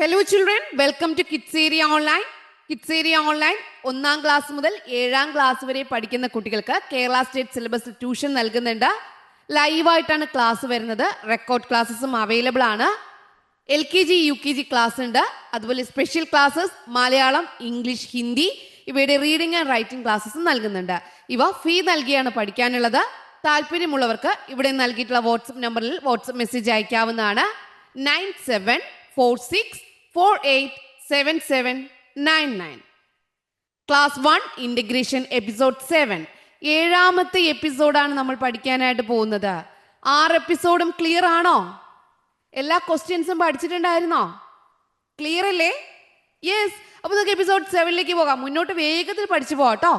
Hello children, welcome to Kids Area Online. Kids Area Online ഒന്നാം class മുതൽ 7ാം class വരെ പഠിക്കുന്ന കുട്ടികൾക്ക് കേരള സ്റ്റേറ്റ് സിലബസ് ട്യൂഷൻ നൽകുന്നുണ്ട്. ലൈവായിട്ടാണ് ക്ലാസ് വരുന്നത്. റെക്കോർഡ് ക്ലാസ്സസും അവൈലബിൾ ആണ്. LKG UKG ക്ലാസ് ഉണ്ട്. അതുപോലെ special classes Malayalam, English, Hindi ഇവയുടെ റീഡിംഗ് ആൻഡ് റൈറ്റിംഗ് ക്ലാസ്സസും നൽകുന്നുണ്ട്. ഇവ ഫീ നൽകിയാണ് പഠിക്കാനുള്ളത്. താല്പര്യമുള്ളവർക്ക് ഇവിടെ നൽകിയിട്ടുള്ള വാട്സപ്പ് നമ്പറിൽ വാട്സപ്പ് മെസ്സേജ് അയക്കാവുന്നതാണ്. 9746487799. ക്ലാസ് 1 ഇന്റഗ്രേഷൻ എപ്പിസോഡ് 7 7ാമത്തെ എപ്പിസോഡാണ് നമ്മൾ പഠിക്കാനായിട്ട് പോകുന്നത്. 6 എപ്പിസോഡും ക്ലിയർ ആണോ? എല്ലാ ക്വസ്റ്റ്യൻസും പഠിച്ചിട്ടുണ്ടായിരുന്നോ? ക്ലിയർ അല്ലേ? യെസ്. അപ്പൊ നമുക്ക് എപ്പിസോഡ് 7ലേക്ക് പോകാം. മുന്നോട്ട് വേഗത്തിൽ പഠിച്ചു പോകാം കേട്ടോ.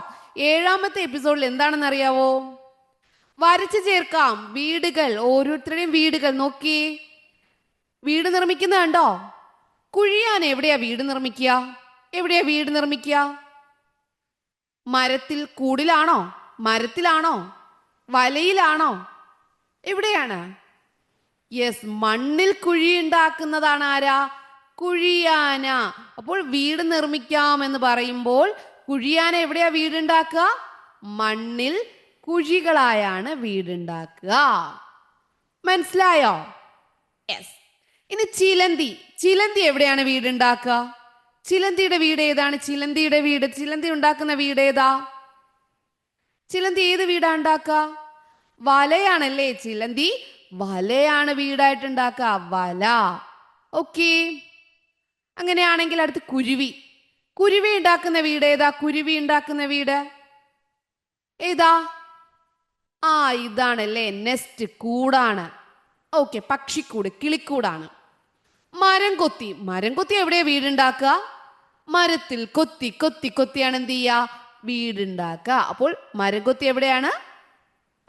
7ാമത്തെ എപ്പിസോഡിൽ എന്താണെന്ന് അറിയാവോ? വരച്ചു ചേർക്കാം വീടുകൾ. ഓരോരുത്തരുടെയും വീടുകൾ നോക്കി. വീട് നിർമ്മിക്കുന്ന കണ്ടോ? കുഴിയാൻ എവിടെയാ വീട് നിർമ്മിക്കുക? എവിടെയാ വീട് നിർമ്മിക്കുക? മരത്തിൽ, കൂടിലാണോ? മരത്തിലാണോ? വലയിലാണോ? എവിടെയാണ്? യെസ്, മണ്ണിൽ കുഴി ഉണ്ടാക്കുന്നതാണ് ആരാ? കുഴിയാന. അപ്പോൾ വീട് നിർമ്മിക്കാം എന്ന് പറയുമ്പോൾ കുഴിയാന എവിടെയാ വീടുണ്ടാക്കുക? മണ്ണിൽ കുഴികളായാണ് വീടുണ്ടാക്കുക. മനസ്സിലായോ? യെസ്. ഇനി ചിലന്തി. ചിലന്തി എവിടെയാണ് വീടുണ്ടാക്കുക? ചിലന്തിയുടെ വീട് ഏതാണ്? ചിലന്തിയുടെ വീട്, ചിലന്തി ഉണ്ടാക്കുന്ന വീട് ഏതാ? ചിലന്തി ഏത് വീടാ ഉണ്ടാക്കുക? വലയാണല്ലേ. ചിലന്തി വലയാണ് വീടായിട്ട് ഉണ്ടാക്കുക. വല. ഓക്കെ. അങ്ങനെയാണെങ്കിൽ അടുത്ത് കുരുവി. കുരുവി ഉണ്ടാക്കുന്ന വീട് ഏതാ? കുരുവി ഉണ്ടാക്കുന്ന വീട് ഏതാ? ഇതാണല്ലേ, നെസ്റ്റ്, കൂടാണ്. ഓക്കെ, പക്ഷിക്കൂട്, കിളിക്കൂടാണ്. മരം കൊത്തി. മരം കൊത്തി എവിടെയാ വീടുണ്ടാക്കുക? മരത്തിൽ കൊത്തി കൊത്തി കൊത്തിയാണ് എന്ത് ചെയ്യുക? വീടുണ്ടാക്കുക. അപ്പോൾ മരം കൊത്തി എവിടെയാണ്?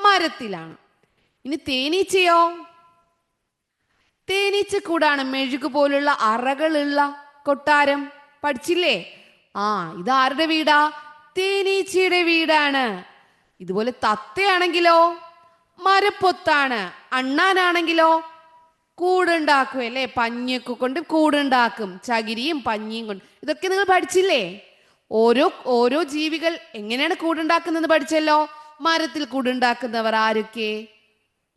മരത്തിലാണ്. ഇനി തേനീച്ചയോ? തേനീച്ചക്കൂടാണ്. മെഴുകു പോലുള്ള അറകളുള്ള കൊട്ടാരം. പഠിച്ചില്ലേ? ഇതാരുടെ വീടാ? തേനീച്ചയുടെ വീടാണ്. ഇതുപോലെ തത്തയാണെങ്കിലോ മരപ്പൊത്താണ്. അണ്ണാനാണെങ്കിലോ കൂടുണ്ടാക്കും അല്ലേ? പഞ്ഞിയൊക്കെ കൊണ്ട് കൂടുണ്ടാക്കും. ചകിരിയും പഞ്ഞിയും കൊണ്ട്. ഇതൊക്കെ നിങ്ങൾ പഠിച്ചില്ലേ? ഓരോ ജീവികൾ എങ്ങനെയാണ് കൂടുണ്ടാക്കുന്നത് പഠിച്ചല്ലോ. മരത്തിൽ കൂടുണ്ടാക്കുന്നവർ ആരൊക്കെ?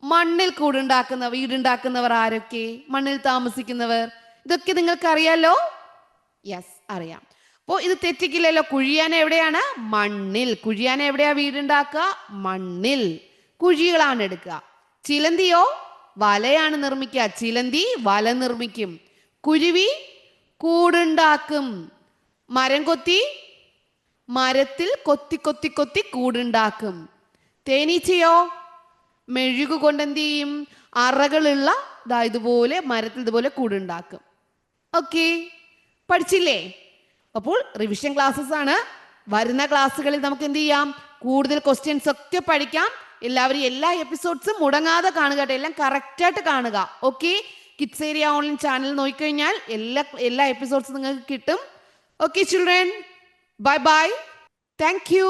മണ്ണിൽ വീടുണ്ടാക്കുന്നവർ ആരൊക്കെ? മണ്ണിൽ താമസിക്കുന്നവർ. ഇതൊക്കെ നിങ്ങൾക്ക് അറിയാലോ. യെസ്, അറിയാം. അപ്പോ ഇത് തെറ്റിക്കില്ലല്ലോ. കുഴിയാന എവിടെയാണ്? മണ്ണിൽ. കുഴിയാന എവിടെയാ വീടുണ്ടാക്കുക? മണ്ണിൽ. കുഴികളാണ് എടുക്കുക. ചിലന്തിയോ വലയാണ് നിർമ്മിക്കുക. ചിലന്തി വല നിർമ്മിക്കും. കുരുവി കൂടുണ്ടാക്കും. മരം കൊത്തി മരത്തിൽ കൊത്തി കൊത്തി കൊത്തി കൂടുണ്ടാക്കും. തേനീച്ചയോ മെഴുകു കൊണ്ട് എന്ത് ചെയ്യും? അറകളുള്ള ഇതുപോലെ മരത്തിൽ ഇതുപോലെ കൂടുണ്ടാക്കും. ഓക്കെ, പഠിച്ചില്ലേ? അപ്പോൾ റിവിഷൻ ക്ലാസ്സസ് ആണ്. വരുന്ന ക്ലാസ്സുകളിൽ നമുക്ക് എന്ത് ചെയ്യാം? കൂടുതൽ ക്വസ്റ്റ്യൻസ് ഒക്കെ പഠിക്കാം. എല്ലാവരും എല്ലാ എപ്പിസോഡ്സും മുടങ്ങാതെ കാണുക കേട്ടോ. എല്ലാം കറക്റ്റായിട്ട് കാണുക. Okay, kids area online channel നോക്കിക്കഴിഞ്ഞാൽ എല്ലാ എപ്പിസോഡ്സും നിങ്ങൾക്ക് കിട്ടും. Okay children, bye bye. Thank you.